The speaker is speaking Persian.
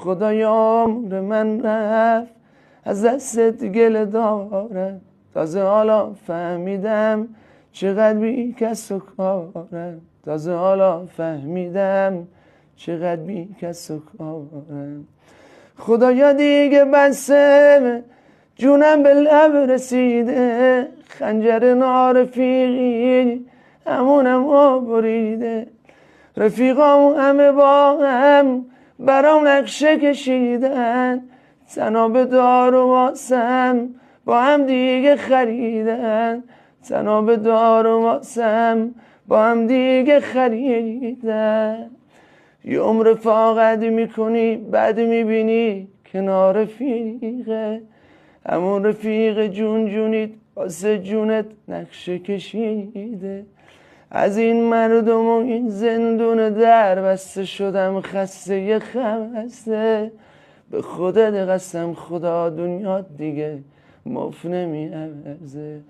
خدایا عمر من رفت از دستت گله دارم، تازه حالا فهمیدم چقدر بی کس و کارم، تازه حالا فهمیدم چقدر بی کس و کارم. خدایا دیگه بسه جونم به لب رسیده، خنجر نارفیقی همونم بریده، رفیقام همه با هم برام نقشه کشیدن، تناب دار و واسم با هم دیگه خریدن، تناب دار و واسم با هم دیگه خریدن. یه عمر رفاقت میکنی بعد میبینی کنار رفیقه، همون رفیق جون جونیت واسه جونت نقشه کشیده. از این مردم و این زندون در بسته شدم خسته یه خسته، به خودت قسم خدا دنیا دیگه مفت نمیارزه،